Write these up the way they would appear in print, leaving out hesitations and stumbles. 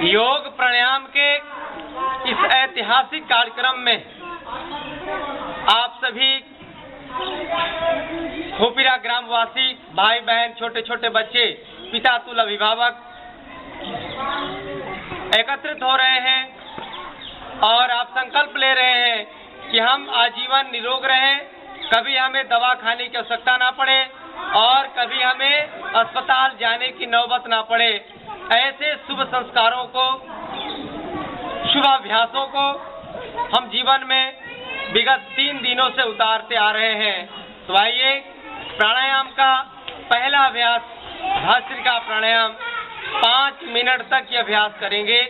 योग प्राणायाम के इस ऐतिहासिक कार्यक्रम में आप सभी खोपीरा ग्रामवासी, भाई बहन, छोटे छोटे बच्चे, पिता तुल अभिभावक एकत्रित हो रहे हैं और आप संकल्प ले रहे हैं कि हम आजीवन निरोग रहें, कभी हमें दवा खाने की आवश्यकता ना पड़े और कभी हमें अस्पताल जाने की नौबत ना पड़े। ऐसे शुभ संस्कारों को, शुभ अभ्यासों को हम जीवन में विगत 3 दिनों से उतारते आ रहे हैं। तो आइए, प्राणायाम का पहला अभ्यास भस्त्रिका प्राणायाम 5 मिनट तक ये अभ्यास करेंगे।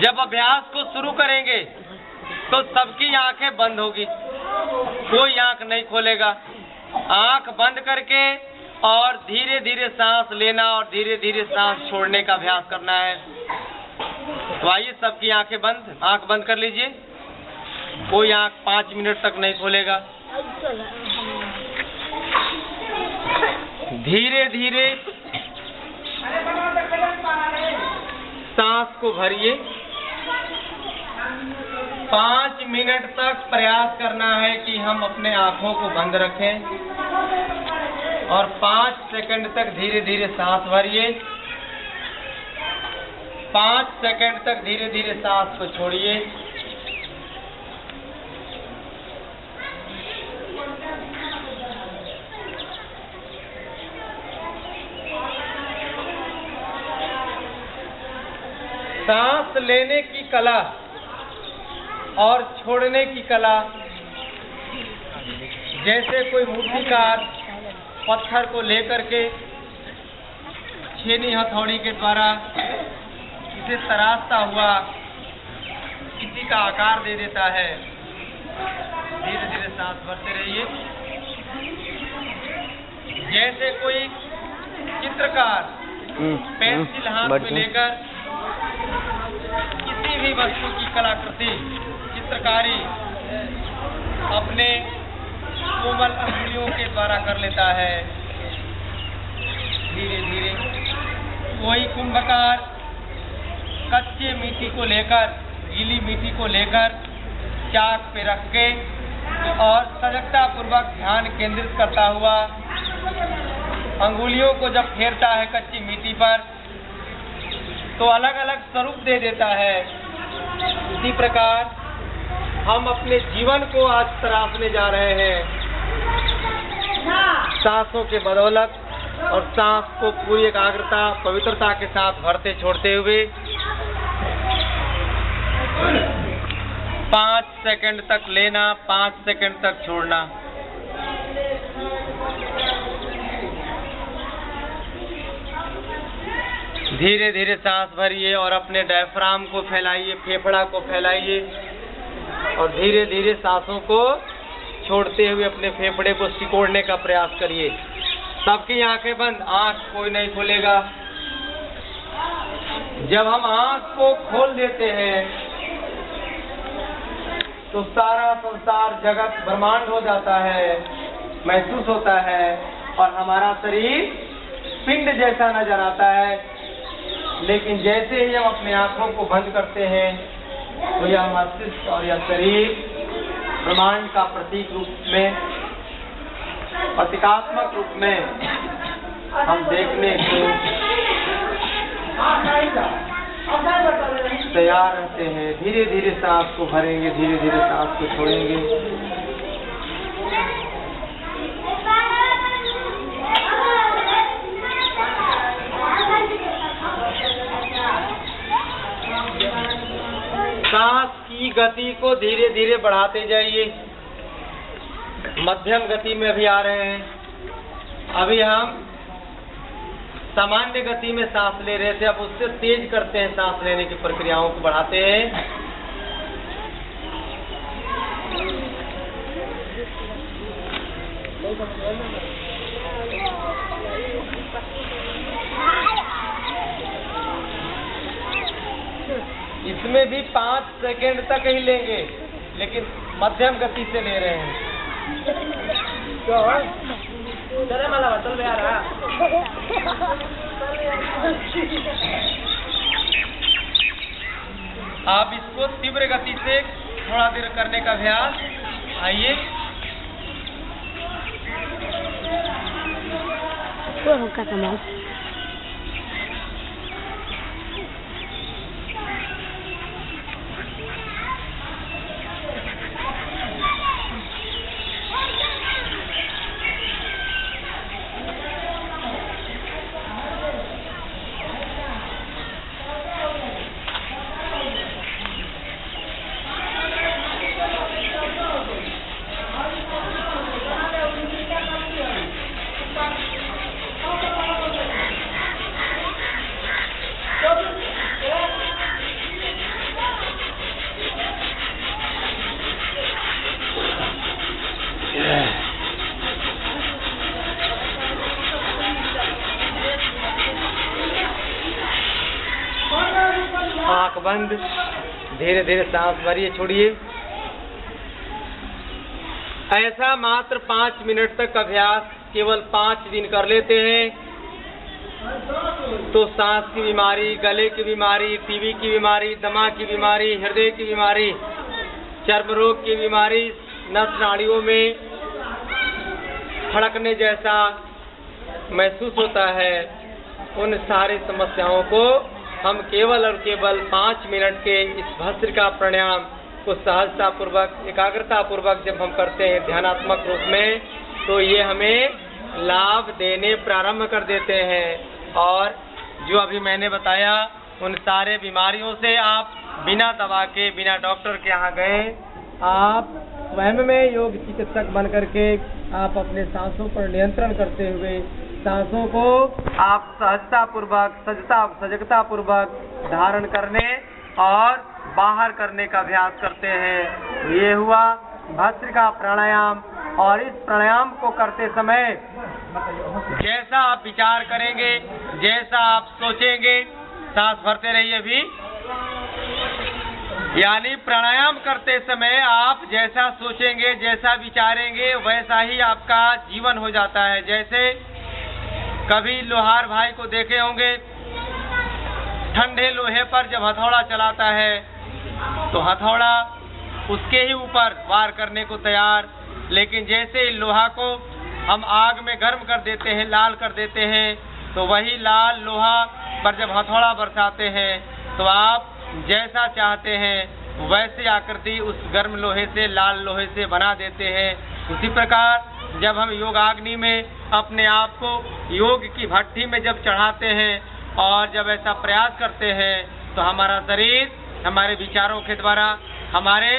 जब अभ्यास को शुरू करेंगे तो सबकी आंखें बंद होगी, कोई आंख नहीं खोलेगा। आंख बंद करके और धीरे धीरे सांस लेना और धीरे धीरे सांस छोड़ने का अभ्यास करना है। तो आइए, सबकी आंखें बंद, आंख बंद कर लीजिए। कोई आंख 5 मिनट तक नहीं खोलेगा। धीरे धीरे सांस को भरिए। 5 मिनट तक प्रयास करना है कि हम अपने आंखों को बंद रखें और 5 सेकंड तक धीरे धीरे सांस भरिए। 5 सेकंड तक धीरे धीरे सांस को छोड़िए। सांस लेने की कला और छोड़ने की कला, जैसे कोई मूर्तिकार पत्थर को लेकर के छेनी हथौड़ी के द्वारा इसे तराशता हुआ किसी का आकार दे देता है। धीरे धीरे सांस भरते रहिए। जैसे कोई चित्रकार पेंसिल हाथ में लेकर किसी भी वस्तु की कलाकृति, चित्रकारी अपने कोमल अंगुलियों के द्वारा कर लेता है। धीरे धीरे कोई कुंभकार कच्चे मिट्टी को लेकर, गीली मिट्टी को लेकर चाक पे रख के और सजगता पूर्वक ध्यान केंद्रित करता हुआ अंगुलियों को जब फेरता है कच्ची मिट्टी पर तो अलग अलग स्वरूप दे देता है। इसी प्रकार हम अपने जीवन को आज तराशने जा रहे हैं सांसों के बदौलत, और सांस को पूरी एकाग्रता, पवित्रता के साथ भरते छोड़ते हुए 5 सेकंड तक लेना, 5 सेकंड तक छोड़ना। धीरे धीरे सांस भरिए और अपने डायफ्राम को फैलाइए, फेफड़ा को फैलाइए और धीरे धीरे सांसों को छोड़ते हुए अपने फेफड़े को सिकोड़ने का प्रयास करिए। सबकी आंखें बंद, आंख कोई नहीं खोलेगा। जब हम आंख को खोल देते हैं तो सारा संसार, जगत, ब्रह्मांड हो जाता है, महसूस होता है और हमारा शरीर पिंड जैसा नजर आता है। लेकिन जैसे ही हम अपने आंखों को बंद करते हैं तो यह मस्तिष्क और यह शरीर ब्रह्मांड का प्रतीक रूप में, प्रतीकात्मक रूप में हम देखने को तैयार रहते हैं। धीरे धीरे सांस को भरेंगे, धीरे धीरे सांस को छोड़ेंगे। सांस की गति को धीरे धीरे बढ़ाते जाइए। मध्यम गति में अभी आ रहे हैं। अभी हम सामान्य गति में सांस ले रहे थे, अब उससे तेज करते हैं, सांस लेने की प्रक्रियाओं को बढ़ाते हैं। इसमें भी 5 सेकंड तक ही लेंगे, लेकिन मध्यम गति से ले रहे हैं। मला बदल यार। आप इसको तीव्र गति से थोड़ा देर करने का अभ्यास। आइए, आंख बंद, धीरे धीरे सांस भरिए, छोड़िए। ऐसा मात्र 5 मिनट तक अभ्यास केवल 5 दिन कर लेते हैं तो सांस की बीमारी, गले की बीमारी, टीबी की बीमारी, दमा की बीमारी, हृदय की बीमारी, चर्म रोग की बीमारी, नस नाड़ियों में फड़कने जैसा महसूस होता है, उन सारी समस्याओं को हम केवल और केवल 5 मिनट के इस भस्त्रिका प्राणायाम को सहजता पूर्वक, एकाग्रता पूर्वक जब हम करते हैं ध्यानात्मक रूप में, तो ये हमें लाभ देने प्रारंभ कर देते हैं। और जो अभी मैंने बताया, उन सारे बीमारियों से आप बिना दवा के, बिना डॉक्टर के यहाँ गए, आप स्वयं में योग चिकित्सक बन करके आप अपने सांसों पर नियंत्रण करते हुए सांसों को आप सहजता पूर्वक, सजगता पूर्वक धारण करने और बाहर करने का अभ्यास करते हैं। ये हुआ भस्त्रिका प्राणायाम। और इस प्राणायाम को करते समय जैसा आप विचार करेंगे, जैसा आप सोचेंगे, सांस भरते रहिए भी, यानी प्राणायाम करते समय आप जैसा सोचेंगे, जैसा विचारेंगे, वैसा ही आपका जीवन हो जाता है। जैसे कभी लोहार भाई को देखे होंगे, ठंडे लोहे पर जब हथौड़ा चलाता है तो हथौड़ा उसके ही ऊपर वार करने को तैयार, लेकिन जैसे लोहा को हम आग में गर्म कर देते हैं, लाल कर देते हैं, तो वही लाल लोहा पर जब हथौड़ा बरसाते हैं तो आप जैसा चाहते हैं वैसे आकृति उस गर्म लोहे से, लाल लोहे से बना देते हैं। उसी प्रकार जब हम योगाग्नि में अपने आप को योग की भट्ठी में जब चढ़ाते हैं और जब ऐसा प्रयास करते हैं तो हमारा शरीर हमारे विचारों के द्वारा, हमारे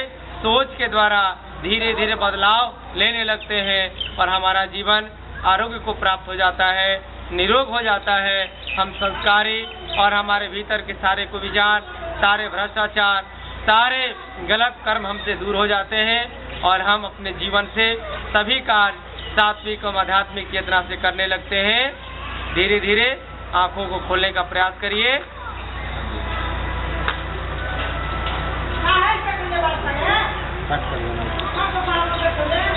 सोच के द्वारा धीरे धीरे बदलाव लेने लगते हैं और हमारा जीवन आरोग्य को प्राप्त हो जाता है, निरोग हो जाता है। हम संस्कारी और हमारे भीतर के सारे कुविचार, सारे भ्रष्टाचार, सारे गलत कर्म हमसे दूर हो जाते हैं और हम अपने जीवन से सभी कार्य सात्विक और आध्यात्मिक चेतना से करने लगते हैं। धीरे धीरे आंखों को खोलने का प्रयास करिए। कट कर देना।